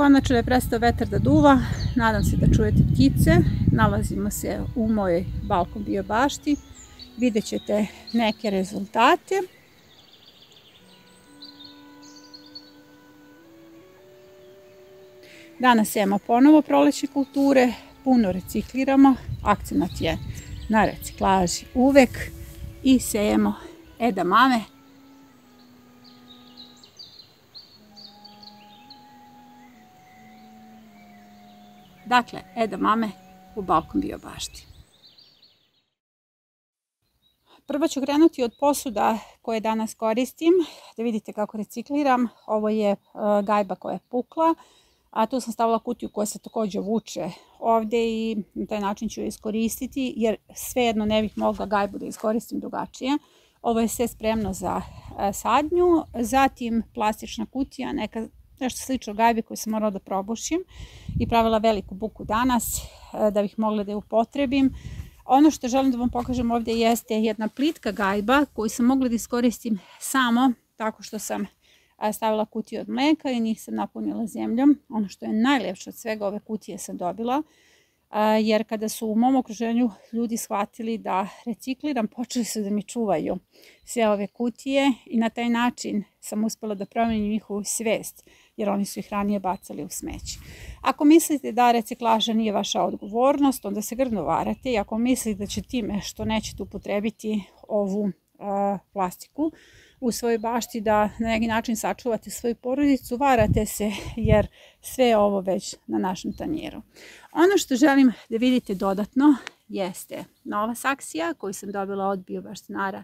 Konačno je prestao vetar da duva, nadam se da čujete ptice. Nalazimo se u mojoj balkon biobašti, vidjet ćete neke rezultate. Danas sejemo ponovo prolećne kulture, puno recikliramo, akcenat je na reciklaži uvek i sejemo edamame. Dakle, edamame u balkon biobašti. Prvo ću krenuti od posuda koje danas koristim, da vidite kako recikliram. Ovo je gajba koja je pukla, a tu sam stavila kutiju koja se također vuče ovdje i na taj način ću je iskoristiti, jer svejedno ne bih mogla gajbu da iskoristim drugačije. Ovo je sve spremno za sadnju, zatim plastična kutija, nešto slično gajbi koju sam morala da probušim i pravila veliku buku danas da bih mogla da je upotrebim. Ono što želim da vam pokažem ovdje jeste jedna plitka gajba koju sam mogla da iskoristim samo tako što sam stavila kutiju od mleka i njih sam napunila zemljom. Ono što je najljepše od svega, ove kutije sam dobila, jer kada su u mom okruženju ljudi shvatili da recikliram, počeli su da mi čuvaju sve ove kutije i na taj način sam uspjela da promenim njihovu svest, jer oni su ih ranije bacali u smeće. Ako mislite da reciklaža nije vaša odgovornost, onda se grdno varate, i ako mislite da će time što nećete upotrebiti ovu plastiku u svojoj bašti da na neki način sačuvate svoju porodicu, varate se, jer sve je ovo već na našem tanjeru. Ono što želim da vidite dodatno jeste nova saksija koju sam dobila od biobaštinara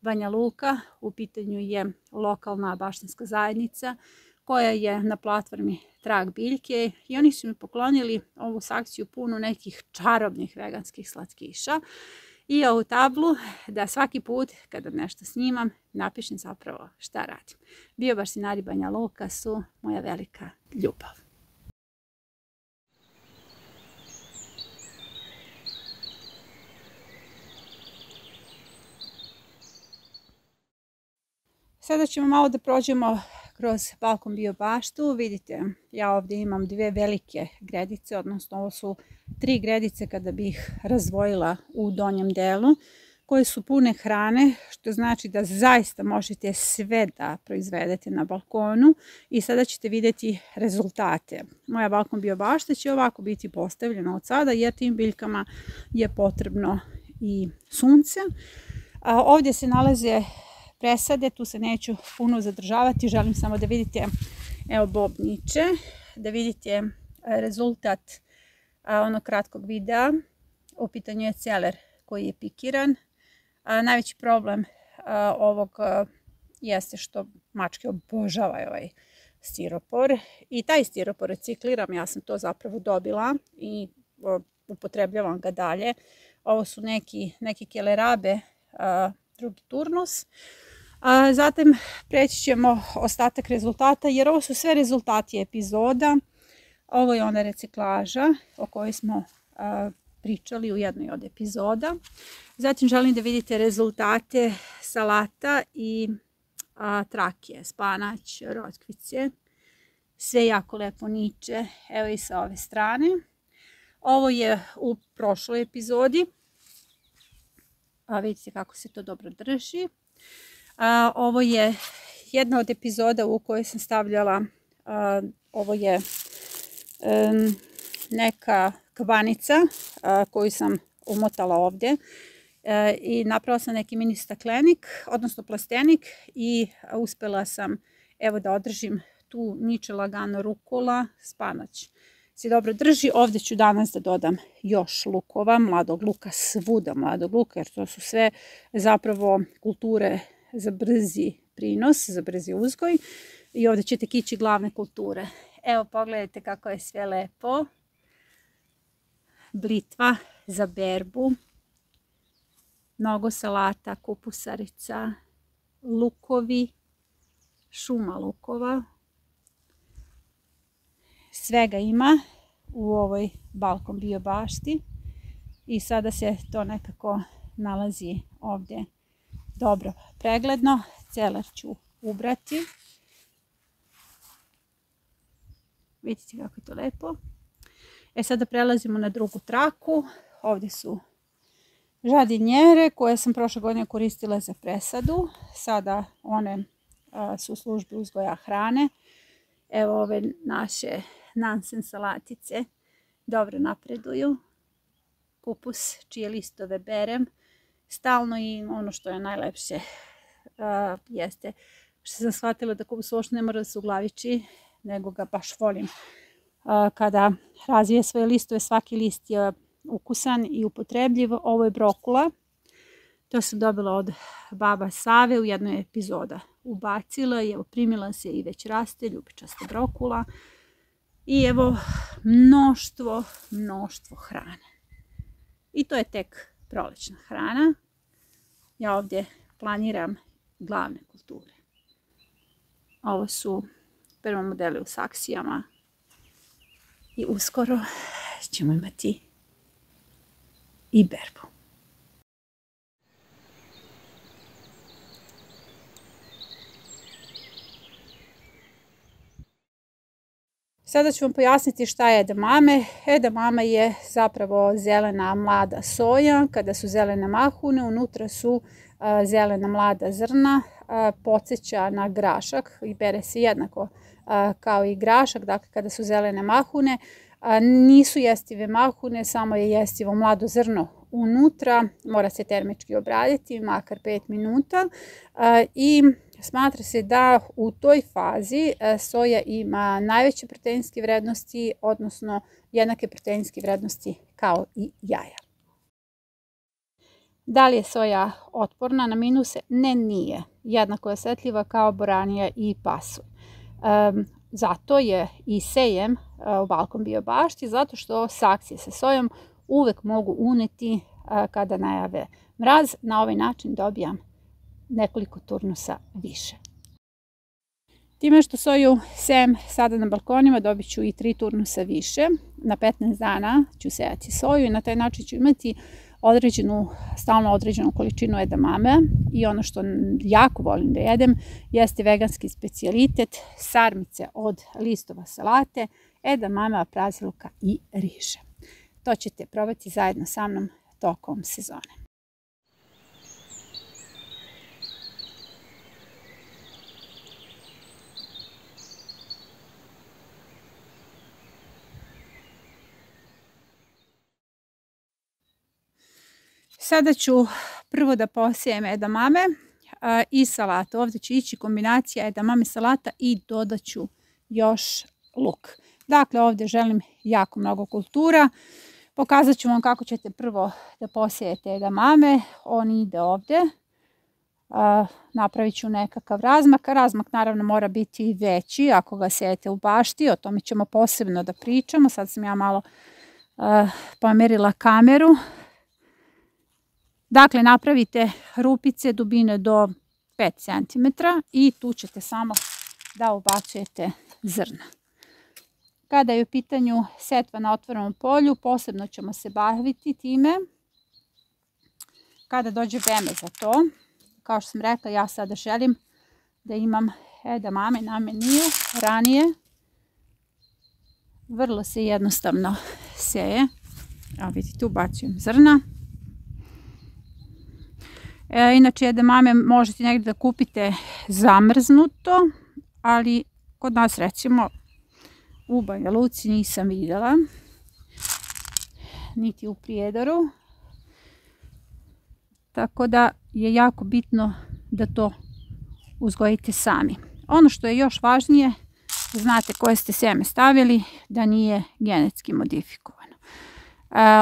Banja Luka. U pitanju je lokalna baštinska zajednica koja je na platformi Trag biljke i oni su mi poklonili ovu saksiju punu nekih čarobnih veganskih slatkiša i ovu tablu da svaki put kada nešto snimam napišem zapravo šta radim. Biobaštinari Banja Luka su moja velika ljubav. Sada ćemo malo da prođemo kroz balkon biobaštu. Vidite, ja ovdje imam dvije velike gredice, odnosno ovo su 3 gredice kada bih razdvojila u donjem delu, koje su pune hrane, što znači da zaista možete sve da proizvedete na balkonu i sada ćete vidjeti rezultate. Moja balkon biobašta će ovako biti postavljena od sada, jer tim biljkama je potrebno i sunce. Ovdje se nalaze presade, tu se neću puno zadržavati, želim samo da vidite, evo bobniče, da vidite rezultat onog kratkog videa. U pitanju je celer koji je pikiran. Najveći problem ovog jeste što mačke obožavaju ovaj stiropor i taj stiropor recikliram, ja sam to zapravo dobila i upotrebljavam ga dalje. Ovo su neki kelerabe, drugi turnus. Zatim preći ćemo ostatak rezultata, jer ovo su sve rezultati epizoda. Ovo je ona reciklaža o kojoj smo pričali u jednoj od epizoda. Zatim želim da vidite rezultate salata i trakije, spanać, rotkvice. Sve jako lepo niče, evo i sa ove strane. Ovo je u prošloj epizodi. Vidite kako se to dobro drži. Ovo je jedna od epizoda u kojoj sam stavljala, ovo je neka kvanica koju sam umotala ovdje i napravila sam neki mini staklenik, odnosno plastenik, i uspjela sam evo da održim tu niče lagano rukola, spanać se dobro drži. Ovdje ću danas da dodam još lukova, mladog luka, svuda mladog luka, jer to su sve zapravo kulture za brzi prinos, za brzi uzgoj, i ovdje ćete kići glavne kulture. Evo pogledajte kako je sve lepo. Blitva za berbu, mnogo salata, kupusarica, lukovi, šuma lukova. Svega ima u ovoj balkon biobašti i sada se to nekako nalazi ovdje dobro pregledno. Celer ću ubrati. Vidite kako je to lepo. Sada prelazimo na drugu traku. Ovdje su žardinjere koje sam prošle godine koristila za presadu. Sada one su u službi uzgoja hrane. Evo ove naše nansen salatice dobro napreduju. Kupus čije listove berem stalno i ono što je najlepše jeste što sam shvatila da kupus uopšte ne mora da se uglaviči, nego ga baš volim. Kada razvije svoje listove, svaki list je ukusan i upotrebljiv. Ovo je brokula. To sam dobila od baba Save u jednoj epizoda. Ubacila i evo primila se i već raste ljubičasta brokula. I evo mnoštvo hrane. I to je tek prolećna hrana. Ja ovdje planiram glavne kulture. Ovo su prvo modeli u saksijama. I uskoro ćemo imati i berbu. Sada ću vam pojasniti šta je edamame. Edamame je zapravo zelena mlada soja. Kada su zelene mahune, unutra su zelena mlada zrna. Podsjeća na grašak i bere se jednako kao i grašak. Dakle, kada su zelene mahune, nisu jestive mahune, samo je jestivo mlado zrno unutra. Mora se termički obraditi, makar 5 minuta. I smatra se da u toj fazi soja ima najveće proteinske vrednosti, odnosno jednake proteinske vrednosti kao i jaja. Da li je soja otporna na minuse? Ne, nije. Jednako je osjetljiva kao boranija i pasulj. Zato je i sejem u Balkon bio bašti, zato što saksije sa sojom uvek mogu uneti kada najave mraz. Na ovaj način dobijam nekoliko turnusa više. Time što soju sejem sada na balkonima, dobit ću i 3 turnusa više. Na 15 dana ću sejati soju i na taj način ću imati stalno određenu količinu edamame. I ono što jako volim da jedem jeste veganski specijalitet sarmice od listova salate, edamame, praziluka i riže. To ćete probati zajedno sa mnom tokom sezone. Sada ću prvo da posejem edamame i salatu. Ovdje će ići kombinacija edamame salata i dodat ću još luk. Dakle, ovdje želim jako mnogo kultura. Pokazat ću vam kako ćete prvo da posejete edamame. On ide ovdje. Napravit ću nekakav razmak. Razmak naravno mora biti veći ako ga sejete u bašti. O tome ćemo posebno da pričamo. Sad sam ja malo pomerila kameru. Dakle, napravite rupice dubine do 5 cm i tu ćete samo da ubacujete zrna. Kada je u pitanju setva na otvorenom polju, posebno ćemo se baviti time kada dođe vreme za to. Kao što sam rekla, ja sada želim da imam edamame na meniju ranije. Vrlo se jednostavno seje. Evo vidite, ubacujem zrna. Inače, edamame možete negdje da kupite zamrznuto, ali kod nas recimo u Banja Luci nisam vidjela, niti u Prijedoru. Tako da je jako bitno da to uzgojite sami. Ono što je još važnije, znate koje ste sjeme stavili, da nije genetski modifikovano.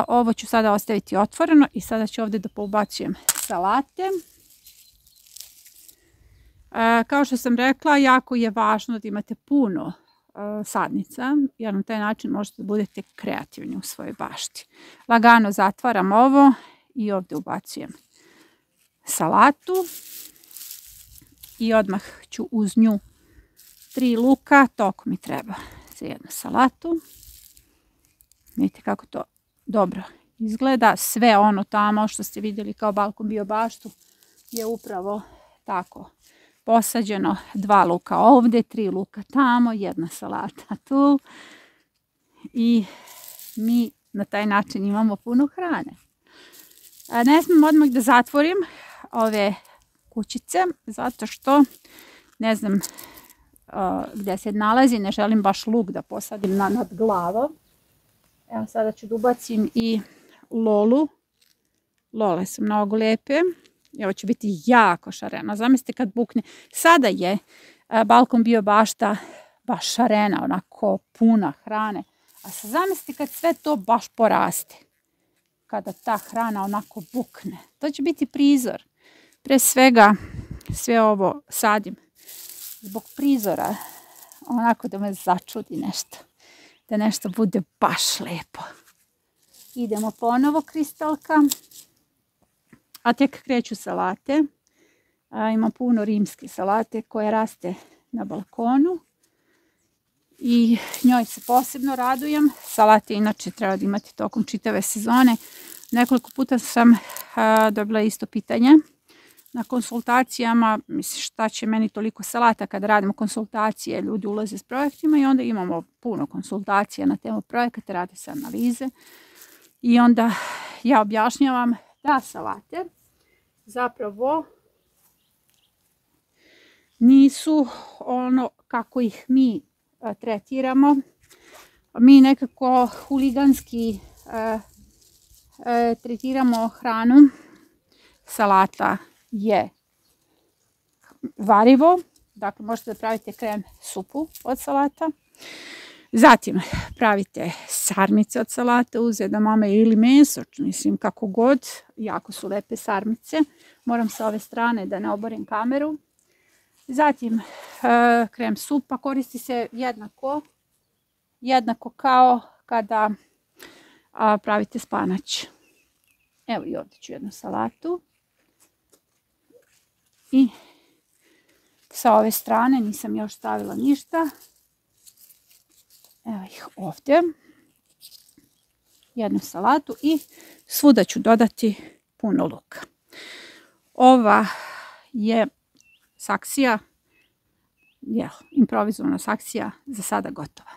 Ovo ću sada ostaviti otvoreno i sada ću ovdje da poubacujem salate. Kao što sam rekla, jako je važno da imate puno sadnica, jer na taj način možete da budete kreativni u svojoj bašti. Lagano zatvaram ovo i ovdje ubacujem salatu i odmah ću uz nju 3 luka, toliko mi treba za jednu salatu. Vidite kako to dobro izgleda. Sve ono tamo što ste vidjeli kao Balkon bio baštu je upravo tako posađeno 2 luka ovdje, 3 luka tamo, 1 salata tu i mi na taj način imamo puno hrane. Ne smijem odmah da zatvorim ove kućice zato što ne znam gdje se nalazi, ne želim baš luk da posadim nad glavom. Evo sada ću da ubacim i lolu. Lole su mnogo lijepe. I ovo će biti jako šareno. Zamislite kad bukne. Sada je balkon bio baš šarena, onako puna hrane. A sad zamislite kad sve to baš poraste. Kada ta hrana onako bukne. To će biti prizor. Pre svega sve ovo sadim zbog prizora. Onako da me začudi nešto. Da nešto bude baš lijepo. Idemo ponovo kristalka. A tek kreću salate. Ima puno rimske salate koje raste na balkonu. I njoj se posebno radujem. Salate inače treba da imate tokom čitave sezone. Nekoliko puta sam dobila isto pitanje na konsultacijama. Mislim, šta će meni toliko salata kada radimo konsultacije, ljudi ulaze s projektima i onda imamo puno konsultacija na temu projekata, rade se analize. I onda ja objašnjavam da salate zapravo nisu ono kako ih mi tretiramo. Mi nekako huliganski tretiramo hranu. Salata je varivo, dakle možete da pravite krem supu od salata. Zatim pravite sarmice od salata uz edamame ili meso, mislim kako god, jako su lepe sarmice. Moram sa ove strane da ne oborim kameru. Zatim krem supa koristi se jednako kao kada pravite spanać. Evo i ovdje ću jednu salatu. I sa ove strane nisam još stavila ništa. Evo ih ovdje. Jednu salatu i svuda ću dodati puno luka. Ova je saksija, improvizovana saksija za sada gotova.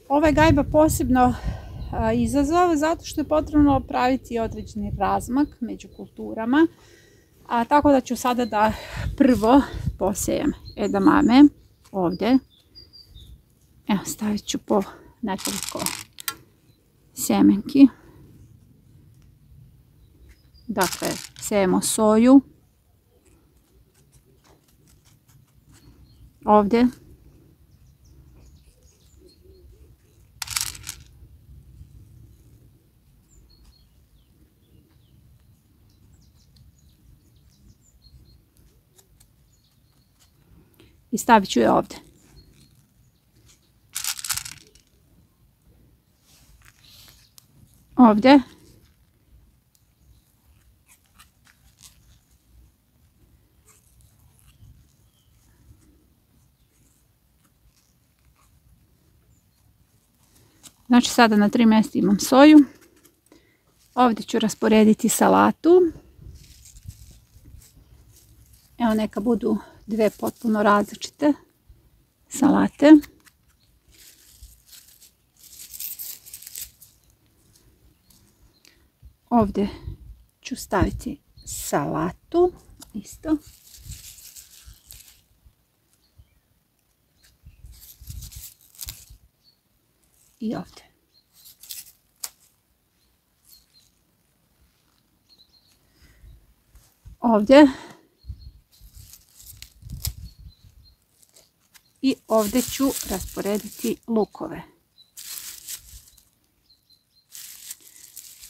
Ova je gajba posebno izazov zato što je potrebno praviti određeni razmak među kulturama. Tako da ću sada da prvo posejem edamame ovdje. Evo stavit ću po nekoliko sjemenki. Dakle, sejemo soju. Ovdje. I stavit ću je ovdje. Ovdje. Znači sada na 3 mjesta imam soju. Ovdje ću rasporediti salatu. Evo neka budu 2 potpuno različite salate. Ovdje ću staviti salatu isto. I ovdje. Ovdje. I ovdje ću rasporediti lukove.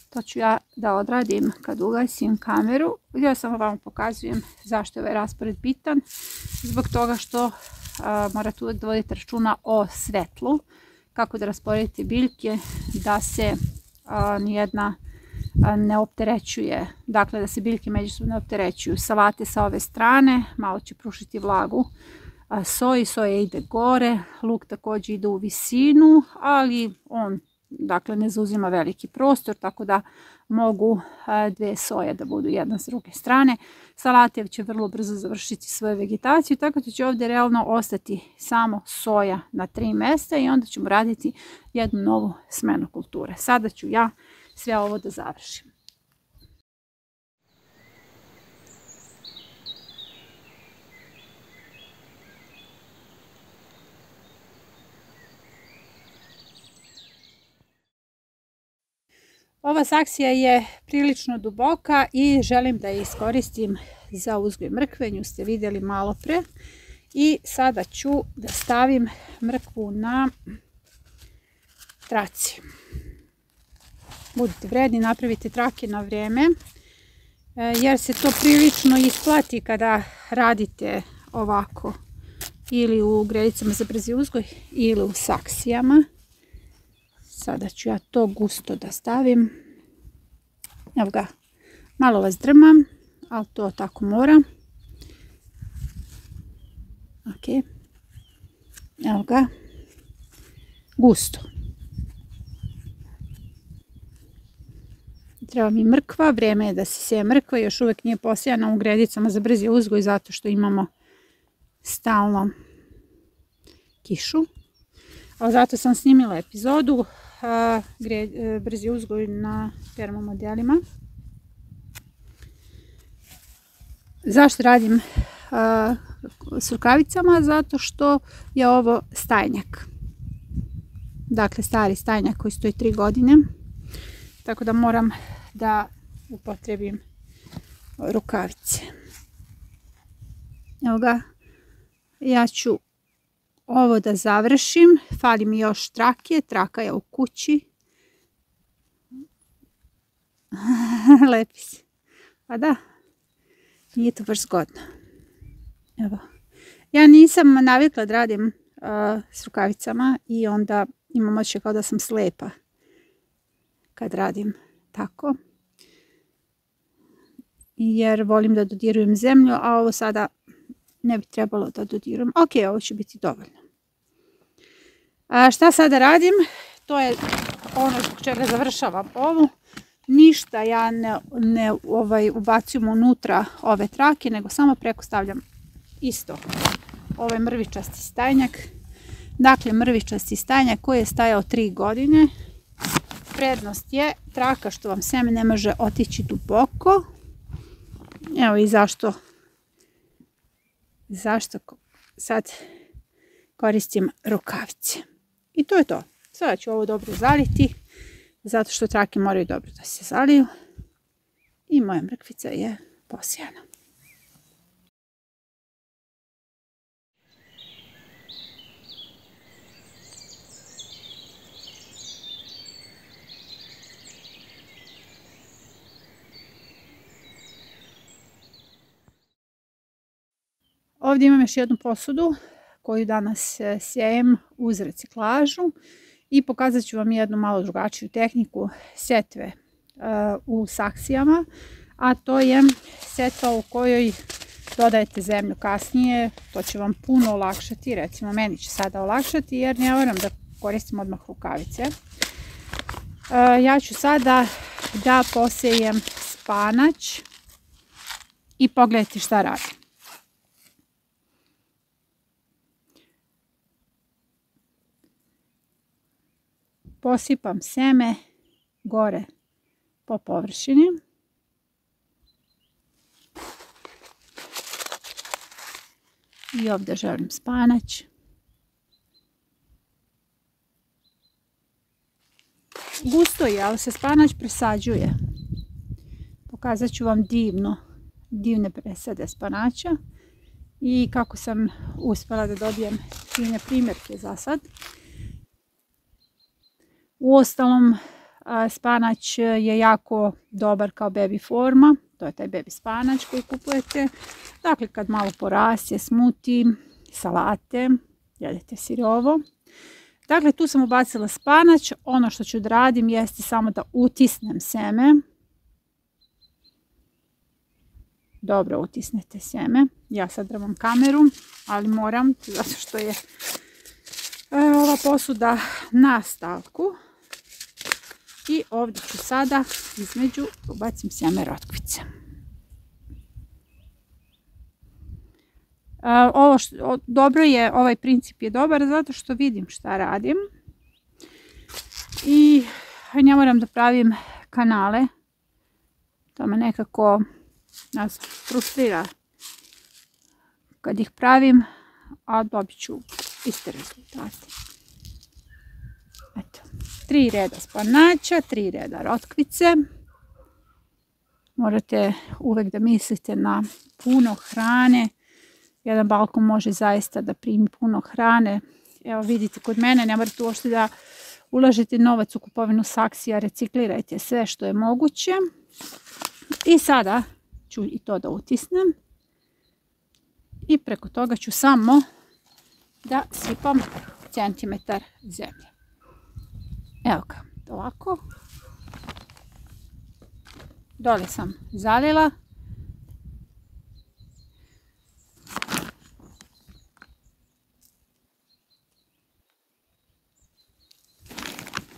To ću ja da odradim kad ugasim kameru. Ja samo vam pokazujem zašto je ovaj raspored bitan. Zbog toga što morate uvijek da vodite računa o svetlu. Kako da rasporedite biljke da se nijedna ne opterećuje, dakle da se biljke međusobno ne opterećuju. Salate sa ove strane, malo će prušiti vlagu soji, soja ide gore, luk također ide u visinu, ali on dakle ne zauzima veliki prostor, tako da mogu dve soje da budu jedna s druge strane. Salate će vrlo brzo završiti svoju vegetaciju, tako da će ovdje realno ostati samo soja na 3 mjesta i onda ćemo raditi jednu novu smenu kulture. Sada ću ja sve ovo da završim. Ova saksija je prilično duboka i želim da je iskoristim za uzgoj mrkve, nju ste vidjeli malo pre. I sada ću da stavim mrkvu na traci. Budite vredni, napravite trake na vrijeme, jer se to prilično isplati kada radite ovako ili u gredicama za brzi uzgoj ili u saksijama. Sada ću ja to gusto da stavim. Evo ga, malo vas drmam, ali to tako mora. Ok. Evo ga. Gusto. Treba mi mrkva, vrijeme je da se seje mrkva, još uvijek nije posijana u gredicama za brzi uzgoj zato što imamo stalno kišu. Ali zato sam snimila epizodu brzi uzgoj na termomodelima. Zašto radim s rukavicama? Zato što je ovo stajnjak. Dakle, stari stajnjak koji stoji 3 godine. Tako da moram da upotrebim rukavice. Evo ga, ja ću ovo da završim. Fali mi još trake, traka je u kući. Lepi se. Pa da, nije to baš zgodno. Evo. Ja nisam navikla da radim s rukavicama i onda imam osjećaj kao da sam slepa kad radim tako. Jer volim da dodirujem zemlju, a ovo sada ne bi trebalo da dodirujem. Ok, ovo će biti dovoljno. Šta sada radim? To je ono zbog čega završavam ovu. Ništa ja ne ubacujem unutra ove trake, nego samo preko stavljam isto ovaj mrvičasti stajnjak. Dakle, mrvičasti stajnjak koji je stajao 3 godine. Prednost je traka što vam seme ne može otići duboko. Evo i zašto sad koristim rukavice. I to je to. Sada ću ovo dobro zaliti, zato što trake moraju dobro da se zaliju. I moja mrkvica je posijana. Ovdje imam još jednu posudu koju danas sejem uz reciklažu i pokazat ću vam jednu malo drugačiju tehniku setve u saksijama, a to je setva u kojoj dodajete zemlju kasnije. To će vam puno olakšati, recimo meni će sada olakšati jer ne moram da koristim odmah rukavice. Ja ću sada da posejem spanać i pogledajte šta radim. Posipam seme gore po površini. I ovdje želim spanać. Gusto je, ali se spanać presađuje. Pokazat ću vam divne presade spanaća i kako sam uspjela da dobijem fine primjerke za sad. Uostalom, spanać je jako dobar kao baby forma, to je taj baby spanać koji kupujete. Dakle, kad malo poraste, smuti, salate, jedete sirovo. Dakle, tu sam ubacila spanać. Ono što ću da radim jeste samo da utisnem seme dobro utisnete sjeme. Ja sad drmam kameru, ali moram, zato što je ova posuda na stavku. I ovdje ću sada između ubacim sjeme rotkvice. Dobro je, ovaj princip je dobar zato što vidim šta radim. I ne moram da pravim kanale. To me nekako nas frustrira kad ih pravim, a dobit ću iste rezultate. Eto, 3 reda spanaća, 3 reda rotkvice. Morate uvek da mislite na puno hrane. Jedan balkon može zaista da primi puno hrane. Evo vidite kod mene, ne morate uopšte da ulažete novac u kupovinu saksija, reciklirajte sve što je moguće. I sada ću i to da utisnem. I preko toga ću samo da sipam centimetar zemlje. Evo ga, ovako. Dole sam zalila.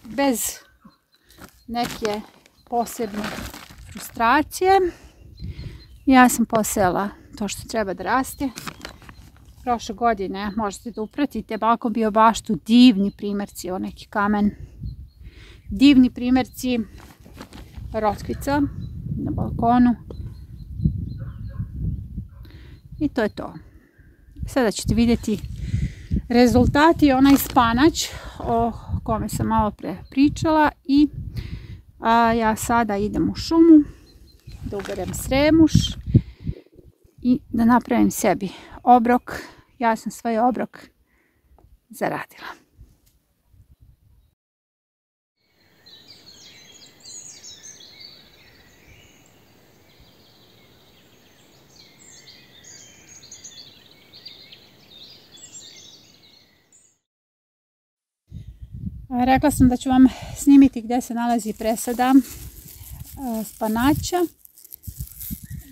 Bez neke posebne frustracije. Ja sam posejala to što treba da raste. Prošle godine možete da upratite balkon bio baštu, divni primjerci, ovo neki kamen. Divni primjerci rotkvica na balkonu. I to je to. Sada ćete vidjeti rezultati, onaj spanać o kome sam malo pre pričala. I ja sada idem u šumu da uberem sremuš i da napravim sebi obrok. Ja sam svoj obrok zaradila. Rekla sam da ću vam snimiti gdje se nalazi presada spanaća.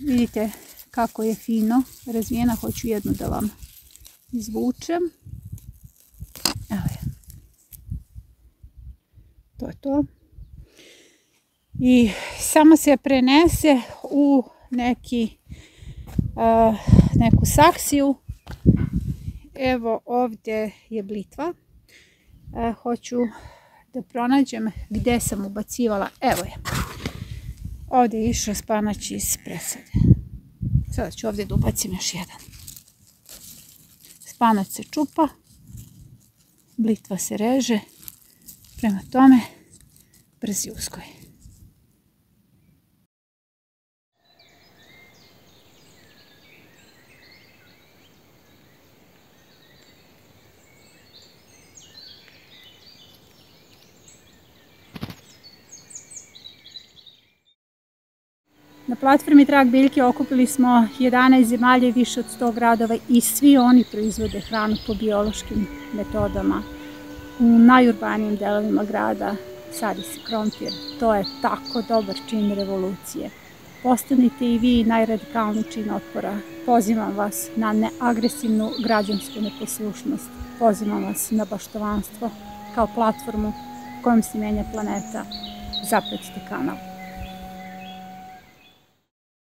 Vidite kako je fino razvijena. Hoću jednu da vam izvučem. Evo je. To je to. I samo se prenese u neku saksiju. Evo ovdje je blitva. Hoću da pronađem gdje sam ubacivala. Evo je. Ovdje je išao spanać iz presade. Sada ću ovdje da ubacim još jedan. Spanać se čupa. Blitva se reže. Prema tome, brzi uzgoj. Na platformi Trag biljke okupili smo 11 zemalja i više od 100 gradova i svi oni proizvode hranu po biološkim metodama. U najurbanijim delovima grada sadi se krompir. To je tako dobar čin revolucije. Postanite i vi najradikalniji čin otpora. Pozivam vas na neagresivnu građansku neposlušnost. Pozivam vas na baštovanstvo kao platformu kojom se menja planeta. Zapratite kanal.